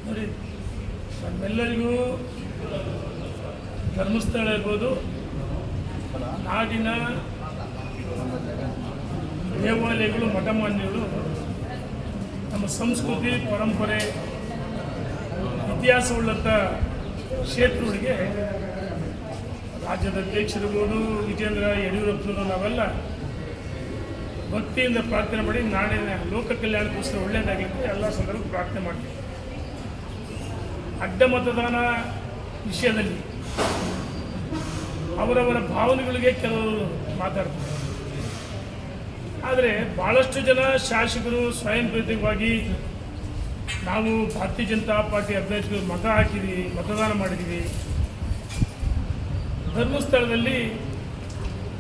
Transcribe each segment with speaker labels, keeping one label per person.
Speaker 1: ನೋಡಿ, ನಮ್ಮೆಲ್ಲರಿಗೂ ಧರ್ಮಸ್ಥಳ ಇರ್ಬೋದು, ನಾಡಿನ ದೇವಾಲಯಗಳು, ಮಠಮಾನ್ಯಗಳು ನಮ್ಮ ಸಂಸ್ಕೃತಿ, ಪರಂಪರೆ, ಇತಿಹಾಸವುಳ್ಳಂಥ ಕ್ಷೇತ್ರಗಳಿಗೆ ರಾಜ್ಯದ ಅಧ್ಯಕ್ಷರಿರ್ಬೋದು, ವಿಜೇಂದ್ರ ಯಡಿಯೂರಪ್ಪನವರು ನಾವೆಲ್ಲ ಭಕ್ತಿಯಿಂದ ಪ್ರಾರ್ಥನೆ ಮಾಡಿ ನಾಡಿನ ಲೋಕ ಕಲ್ಯಾಣಕ್ಕೋಸ್ಕರ ಒಳ್ಳೆಯದಾಗಲಿ ಎಲ್ಲ ಸಂದರ್ಭ ಪ್ರಾರ್ಥನೆ ಮಾಡ್ತೀವಿ. ಅಡ್ಡ ಮತದಾನ ವಿಷಯದಲ್ಲಿ ಅವರವರ ಭಾವನೆಗಳಿಗೆ ಕೆಲವರು ಮಾತಾಡ್ತಾರೆ. ಆದರೆ ಭಾಳಷ್ಟು ಜನ ಶಾಸಕರು ಸ್ವಯಂ ಪ್ರೇರಿತವಾಗಿ ನಾವು ಭಾರತೀಯ ಜನತಾ ಪಾರ್ಟಿ ಅಭ್ಯರ್ಥಿಗಳು ಮತ ಹಾಕಿದ್ದೀವಿ, ಮತದಾನ ಮಾಡಿದ್ದೀವಿ,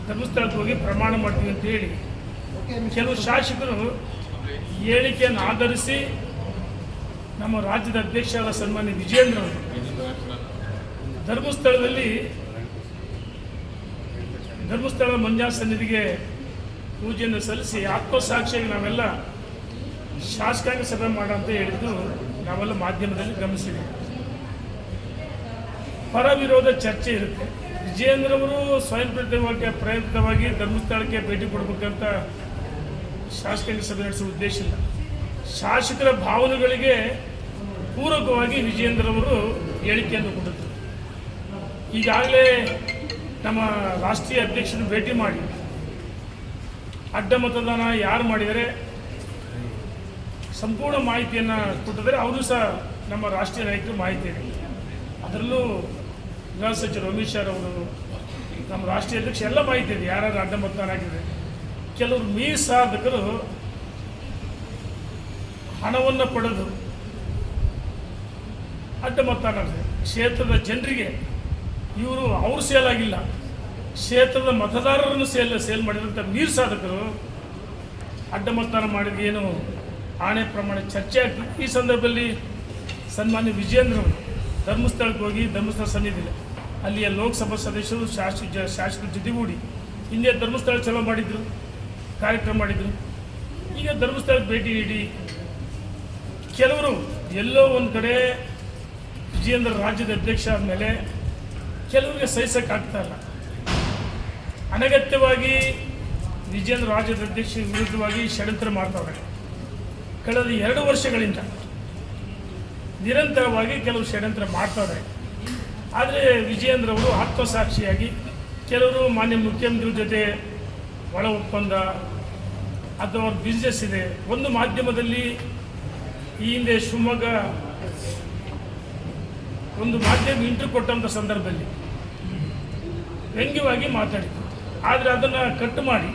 Speaker 1: ಧರ್ಮಸ್ಥಳಕ್ಕೆ ಹೋಗಿ ಪ್ರಮಾಣ ಮಾಡ್ತೀವಿ ಅಂತ ಹೇಳಿ ಕೆಲವು ಶಾಸಕರು ಹೇಳಿಕೆಯನ್ನು ಆಧರಿಸಿ ನಮ್ಮ ರಾಜ್ಯದ ಅಧ್ಯಕ್ಷರಾದ ಸನ್ಮಾನ್ಯ ವಿಜೇಂದ್ರ ಅವರು ಧರ್ಮಸ್ಥಳ ಮಂಜಾ ಸನ್ನಿಧಿಗೆ ಪೂಜೆಯನ್ನು ಸಲ್ಲಿಸಿ ಆತ್ಮಸಾಕ್ಷಿಯಾಗಿ ನಾವೆಲ್ಲ ಶಾಸಕಾಂಗ ಸಭೆ ಮಾಡ ಅಂತ ಹೇಳಿದ್ದು ನಾವೆಲ್ಲ ಮಾಧ್ಯಮದಲ್ಲಿ ಗಮನಿಸಿದ್ದೀವಿ. ಪರ ವಿರೋಧ ಚರ್ಚೆ ಇರುತ್ತೆ. ವಿಜೇಂದ್ರವರು ಸ್ವಯಂ ಪ್ರೇರಿತವಾಗಿ ಧರ್ಮಸ್ಥಳಕ್ಕೆ ಭೇಟಿ ಕೊಡಬೇಕಂತ ಶಾಸಕಾಂಗ ಸಭೆ ನಡೆಸುವ ಉದ್ದೇಶ ಇಲ್ಲ. ಶಾಸಕರ ಭಾವನೆಗಳಿಗೆ ಪೂರಕವಾಗಿ ವಿಜೇಂದ್ರವರು ಹೇಳಿಕೆಯನ್ನು ಕೊಟ್ಟಿದ್ದರು. ಈಗಾಗಲೇ ನಮ್ಮ ರಾಷ್ಟ್ರೀಯ ಅಧ್ಯಕ್ಷರು ಭೇಟಿ ಮಾಡಿ ಅಡ್ಡ ಮತದಾನ ಯಾರು ಮಾಡಿದರೆ ಸಂಪೂರ್ಣ ಮಾಹಿತಿಯನ್ನು ಕೊಟ್ಟಿದ್ದಾರೆ. ಅವರು ಸಹ ನಮ್ಮ ರಾಷ್ಟ್ರೀಯ ನಾಯಕರು ಮಾಹಿತಿ ಇದೆ. ಅದರಲ್ಲೂ ಗೃಹ ಸಚಿವರು ಅಮಿತ್ ಶಾ ಅವರು, ನಮ್ಮ ರಾಷ್ಟ್ರೀಯ ಅಧ್ಯಕ್ಷ ಎಲ್ಲ ಮಾಹಿತಿ ಇದೆ ಯಾರು ಅಡ್ಡ ಮತದಾನ ಆಗಿದ್ದಾರೆ. ಕೆಲವರು ಮೀಸಾಧಕರು ಹಣವನ್ನು ಪಡೆದು ಅಡ್ಡ ಮತದಾನ ಕ್ಷೇತ್ರದ ಜನರಿಗೆ ಅವರು ಸೇಲ್ ಆಗಿಲ್ಲ, ಕ್ಷೇತ್ರದ ಮತದಾರರನ್ನು ಸೇಲ್ ಮಾಡಿದಂಥ ಮೀಸಾಧಕರು ಅಡ್ಡ ಮತದಾನ ಮಾಡಿದ ಏನು ಆಣೆ ಪ್ರಮಾಣ ಚರ್ಚೆ ಆಗ್ತದೆ. ಈ ಸಂದರ್ಭದಲ್ಲಿ ಸನ್ಮಾನ್ಯ ವಿಜೇಂದ್ರವರು ಧರ್ಮಸ್ಥಳಕ್ಕೆ ಹೋಗಿ ಧರ್ಮಸ್ಥಳ ಸನ್ನಿಧಿಲ್ಲ ಅಲ್ಲಿಯ ಲೋಕಸಭಾ ಸದಸ್ಯರು ಶಾಸಕರ ಜೊತೆಗೂಡಿ ಹಿಂದೆ ಧರ್ಮಸ್ಥಳ ಚಲೋ ಮಾಡಿದರು, ಕಾರ್ಯಕ್ರಮ ಮಾಡಿದರು. ಈಗ ಧರ್ಮಸ್ಥಳಕ್ಕೆ ಭೇಟಿ ನೀಡಿ ಕೆಲವರು ಎಲ್ಲೋ ಒಂದು ಕಡೆ ವಿಜೇಂದ್ರ ರಾಜ್ಯದ ಅಧ್ಯಕ್ಷ ಆದಮೇಲೆ ಕೆಲವರಿಗೆ ಸಹಿಸೋಕ್ಕಾಗ್ತಾ ಇಲ್ಲ. ಅನಗತ್ಯವಾಗಿ ವಿಜೇಂದ್ರ ರಾಜ್ಯದ ಅಧ್ಯಕ್ಷ ವಿರುದ್ಧವಾಗಿ ಷಡ್ಯಂತ್ರ ಮಾಡ್ತಾವ್ರೆ. ಕಳೆದ 2 ವರ್ಷಗಳಿಂದ ನಿರಂತರವಾಗಿ ಕೆಲವು ಷಡ್ಯಂತ್ರ ಮಾಡ್ತಾವ್ರೆ. ಆದರೆ ವಿಜೇಂದ್ರ ಅವರು ಆತ್ಮಸಾಕ್ಷಿಯಾಗಿ ಕೆಲವರು ಮಾನ್ಯ ಮುಖ್ಯಮಂತ್ರಿ ಜೊತೆ ಒಳ ಒಪ್ಪಂದ ಅಥವಾ ಅವ್ರ ಬಿಸ್ನೆಸ್ ಇದೆ. ಒಂದು ಮಾಧ್ಯಮದಲ್ಲಿ ಈ ಹಿಂದೆ ಶಿವಮೊಗ್ಗ ಒಂದು ಮಾಧ್ಯಮ ಇಂಟರ್ವ್ಯೂ ಕೊಟ್ಟಂಥ ಸಂದರ್ಭದಲ್ಲಿ ವ್ಯಂಗ್ಯವಾಗಿ ಮಾತಾಡಿದ್ರು. ಆದರೆ ಅದನ್ನು ಕಟ್ ಮಾಡಿ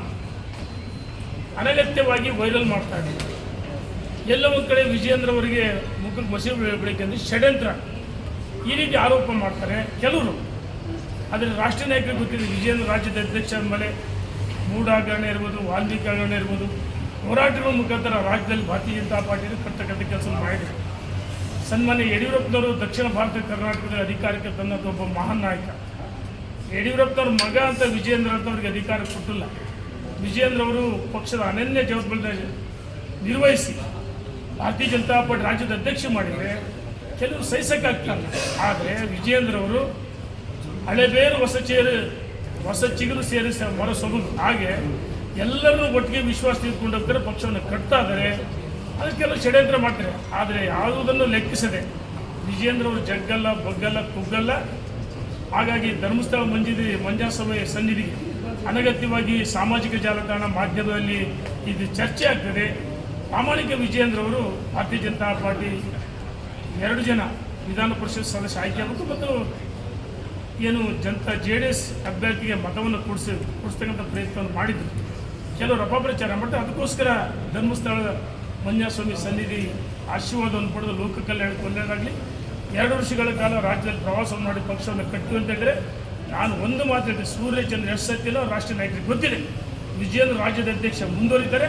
Speaker 1: ಅನಗತ್ಯವಾಗಿ ವೈರಲ್ ಮಾಡ್ತಾ ಇದ್ದಾರೆ. ಎಲ್ಲ ಒಂದು ಕಡೆ ವಿಜೇಂದ್ರ ಅವರಿಗೆ ಮುಖಕ್ಕೆ ಮಸಿ ಬೆಳಬೇಕೆಂದು ಷಡ್ಯಂತ್ರ ಈ ರೀತಿ ಆರೋಪ ಮಾಡ್ತಾರೆ ಕೆಲವರು. ಆದರೆ ರಾಷ್ಟ್ರೀಯ ನಾಯಕರಿಗೆ ಗೊತ್ತಿದೆ ವಿಜೇಂದ್ರ ರಾಜ್ಯದ ಅಧ್ಯಕ್ಷ ಆದಮೇಲೆ ಮೂಢಾಗರಣೆ ಇರ್ಬೋದು, ವಾಲ್ಮೀಕಿ ಹಗರಣ ಇರ್ಬೋದು, ಹೋರಾಟಗಳ ಮುಖಾಂತರ ರಾಜ್ಯದಲ್ಲಿ ಭಾರತೀಯ ಜನತಾ ಪಾರ್ಟಿಯನ್ನು ಕರ್ತಕ್ಕಂಥ ಕೆಲಸ ಮಾಡಿದರು. ಸನ್ಮಾನ್ಯ ಯಡಿಯೂರಪ್ಪನವರು ದಕ್ಷಿಣ ಭಾರತ ಕರ್ನಾಟಕದ ಅಧಿಕಾರಕ್ಕೆ ತಂದಂಥ ಒಬ್ಬ ಮಹಾನ್ ನಾಯಕ. ಯಡಿಯೂರಪ್ಪನವ್ರ ಮಗ ಅಂತ ವಿಜೇಂದ್ರ ಅಂತವ್ರಿಗೆ ಅಧಿಕಾರ ಕೊಟ್ಟಿಲ್ಲ. ವಿಜೇಂದ್ರ ಅವರು ಪಕ್ಷದ ಅನನ್ಯ ಜವಾಬ್ದಾರಿ ನಿರ್ವಹಿಸಿ ಭಾರತೀಯ ಜನತಾ ಪಾರ್ಟಿ ರಾಜ್ಯದ ಅಧ್ಯಕ್ಷ ಮಾಡಿದರೆ ಕೆಲವರು ಸಹಿಸೋಕ್ಕಾಗ್ತಲ್ಲ. ಆದರೆ ವಿಜೇಂದ್ರ ಅವರು ಹಳೆಬೇರು ಹೊಸ ಚಿಗುರು ಸೇರಿಸಿ ಮರ ಸೊಗದು ಹಾಗೆ ಎಲ್ಲರೂ ಒಟ್ಟಿಗೆ ವಿಶ್ವಾಸ ತೆಗೆದುಕೊಂಡು ಹೋಗ್ತಾರೆ, ಪಕ್ಷವನ್ನು ಕಟ್ತಾ ಇದ್ದಾರೆ. ಅದಕ್ಕೆಲ್ಲ ಷಡ್ಯಂತ್ರ ಮಾಡ್ತಾರೆ. ಆದರೆ ಯಾವುದನ್ನು ಲೆಕ್ಕಿಸದೆ ವಿಜೇಂದ್ರ ಅವರು ಜಗ್ಗಲ್ಲ, ಬಗ್ಗಲ್ಲ, ಕುಗ್ಗಲ್ಲ. ಹಾಗಾಗಿ ಧರ್ಮಸ್ಥಳ ಮಂಜಾ ಸನ್ನಿಧಿಗೆ ಅನಗತ್ಯವಾಗಿ ಸಾಮಾಜಿಕ ಜಾಲತಾಣ ಮಾಧ್ಯಮದಲ್ಲಿ ಇದು ಚರ್ಚೆ ಆಗ್ತದೆ. ಪ್ರಾಮಾಣಿಕ ವಿಜೇಂದ್ರ ಅವರು ಭಾರತೀಯ ಜನತಾ ಪಾರ್ಟಿ 2 ಜನ ವಿಧಾನ ಪರಿಷತ್ ಸದಸ್ಯ ಆಯ್ಕೆ ಆಗಬೇಕು ಮತ್ತು ಏನು JDS ಅಭ್ಯರ್ಥಿಗೆ ಮತವನ್ನು ಕೊಡಿಸ್ತಕ್ಕಂಥ ಪ್ರಯತ್ನವನ್ನು ಮಾಡಿದರು. ಕೆಲವರು ಅಪಪ್ರಚಾರ ಮಾಡ್ತಾರೆ. ಅದಕ್ಕೋಸ್ಕರ ಧರ್ಮಸ್ಥಳದ ಮಂಜಾಸ್ವಾಮಿ ಸನ್ನಿಧಿ ಆಶೀರ್ವಾದವನ್ನು ಪಡೆದು ಲೋಕ ಕಲ್ಯಾಣಕ್ಕೆ ಒಳ್ಳೆಯದಾಗಲಿ. 2 ವರ್ಷಗಳ ಕಾಲ ರಾಜ್ಯದಲ್ಲಿ ಪ್ರವಾಸವನ್ನು ಮಾಡಿ ಪಕ್ಷವನ್ನು ಕಟ್ಟು ಅಂತ ಹೇಳಿದ್ರೆ ನಾನು ಒಂದು ಮಾತಾಡಿದೆ, ಸೂರ್ಯಚಂದ್ರ ಎಷ್ಟು ಸತ್ಯನೋ ರಾಷ್ಟ್ರೀಯ ನಾಯಕರಿಗೆ ಗೊತ್ತಿದೆ. ವಿಜೇಂದ್ರ ರಾಜ್ಯದ ಅಧ್ಯಕ್ಷ ಮುಂದುವರಿತಾರೆ.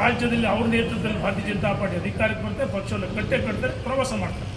Speaker 1: ರಾಜ್ಯದಲ್ಲಿ ಅವ್ರ ನೇತೃತ್ವದಲ್ಲಿ ಭಾರತೀಯ ಜನತಾ ಪಾರ್ಟಿ ಅಧಿಕಾರಕ್ಕೆ ಬರ್ತಾರೆ, ಪಕ್ಷವನ್ನು ಕಟ್ಟೆ ಕಟ್ತಾರೆ, ಪ್ರವಾಸ ಮಾಡ್ತಾರೆ.